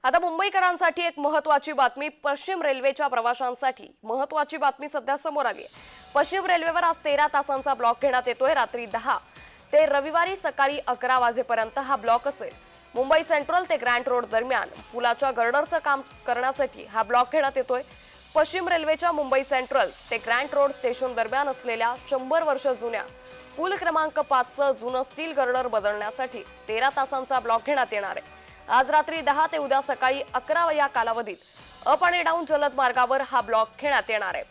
आता मुंबईकरांसाठी एक महत्त्वाची बातमी, पश्चिम रेल्वेच्या प्रवाशांसाठी महत्त्वाची बातमी सध्या समोर आली आहे। पश्चिम रेल्वेवर आज 13 तासांचा ब्लॉक घेण्यात येतोय। रात्री 10 ते रविवारी सकाळी 11 वाजेपर्यंत हा ब्लॉक असेल। मुंबई सेंट्रल ते ग्रँड रोड दरम्यान पुलाच्या गर्डरचं काम करण्यासाठी हा ब्लॉक घेण्यात येतोय। पश्चिम रेल्वेच्या मुंबई सेंट्रल ते ग्रँड रोड स्टेशन दरम्यान असलेल्या 100 वर्ष जुन्या पूल क्रमांक 5चं जुनं स्टील गर्डर बदलण्यासाठी 13 तासांचा ब्लॉक घेण्यात येणार आहे। आज रात्री 10 ते उद्या सकाळी 11 या कालावधीत अप आणि डाऊन जलद मार्गावर हा ब्लॉक घेण्यात येणार आहे।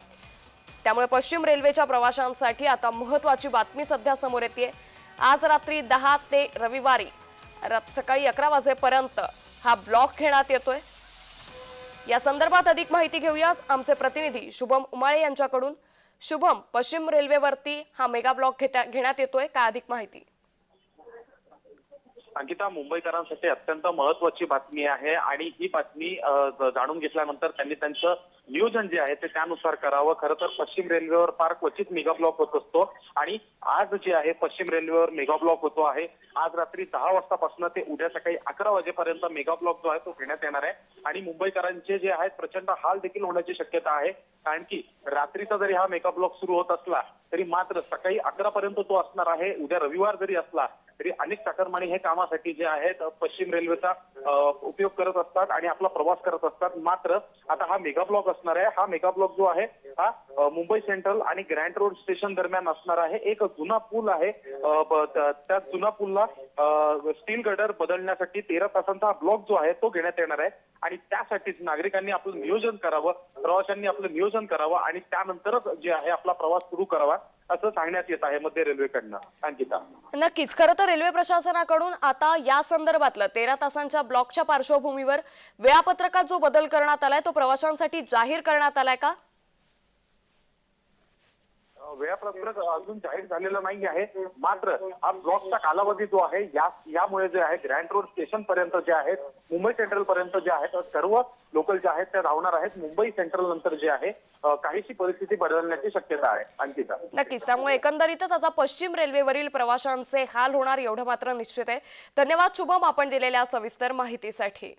त्यामुळे पश्चिम रेल्वेच्या प्रवाशांसाठी आता महत्त्वाची बातमी सध्या समोर येते। आज रात्री 10 ते रविवारी सकाळी 11 वाजेपर्यंत हा ब्लॉक घेण्यात येतोय। या संदर्भात अधिक माहिती घेऊया आमचे प्रतिनिधी शुभम उमाळे यांच्याकडून। शुभम, पश्चिम रेल्वेवरती हा मेगा ब्लॉक घेण्यात येतोय, काय अधिक माहिती? अंकिता, मुंबईकरांसाठी अत्यंत महत्त्वाची बातमी आहे आणि ही बातमी जाणून घेतल्यानंतर त्यांनी त्यांचं नियोजन जे आहे ते त्यानुसार करावं। खरं तर पश्चिम रेल्वेवर फार क्वचित मेगा ब्लॉक होत असतो आणि आज जे आहे पश्चिम रेल्वेवर मेगा ब्लॉक होतो आहे। आज रात्री 10 वाजतापासून ते उद्या सकाळी 11 वाजेपर्यंत मेगा ब्लॉक जो आहे तो घेण्यात येणार आहे आणि मुंबईकरांचे जे आहेत प्रचंड हाल देखील होण्याची शक्यता आहे। कारण की रात्रीचा जरी हा मेगा ब्लॉक सुरू होत असला तरी मात्र सकाळी 11 पर्यंत तो असणार आहे। उद्या रविवार जरी असला तरी अनेक चाकरमानी हे कामासाठी जे आहेत पश्चिम रेल्वेचा उपयोग करत असतात आणि आपला प्रवास करत असतात। मात्र आता हा मेगा ब्लॉक असणार आहे। हा मेगा ब्लॉक जो आहे हा मुंबई सेंट्रल आणि ग्रँड रोड स्टेशन दरम्यान असणार आहे। एक जुना पूल आहे, त्या जुना पूलला स्टील गर्डर बदलण्यासाठी 13 तासांचा ब्लॉक जो आहे तो घेण्यात येणार आहे आणि त्यासाठीच नागरिकांनी आपलं नियोजन करावं, प्रवाशांनी आपलं नियोजन करावं आणि त्यानंतरच जे आहे आपला प्रवास सुरू करावा असं सांगण्यात येत आहे मध्य रेल्वेकडनं। अंकिता, नक्कीच, खरं तर रेल्वे प्रशासनाकडून आता या संदर्भातलं 13 तासांच्या ब्लॉकच्या पार्श्वभूमीवर वेळापत्रकात जो बदल करण्यात आलाय तो प्रवाशांसाठी जाहीर करण्यात आलाय का? वेळापत्रक अजून जाहीर झालेलं नाही आहे। मात्र हा ब्लॉकचा कालावधी जो आहे यामुळे जे आहे ग्रँड रोड स्टेशन पर्यंत जे आहेत मुंबई सेंट्रल पर्यंत जे आहेत सर्व लोकल जे आहेत ते धावणार आहेत। मुंबई सेंट्रल नंतर जे आहे काहीशी परिस्थिती बदलण्याची शक्यता आहे। अंकिता, नक्कीच, त्यामुळे एकंदरीतच आता पश्चिम रेल्वेवरील प्रवाशांचे हाल होणार एवढं मात्र निश्चित आहे। धन्यवाद शुभम, आपण दिलेल्या सविस्तर माहितीसाठी।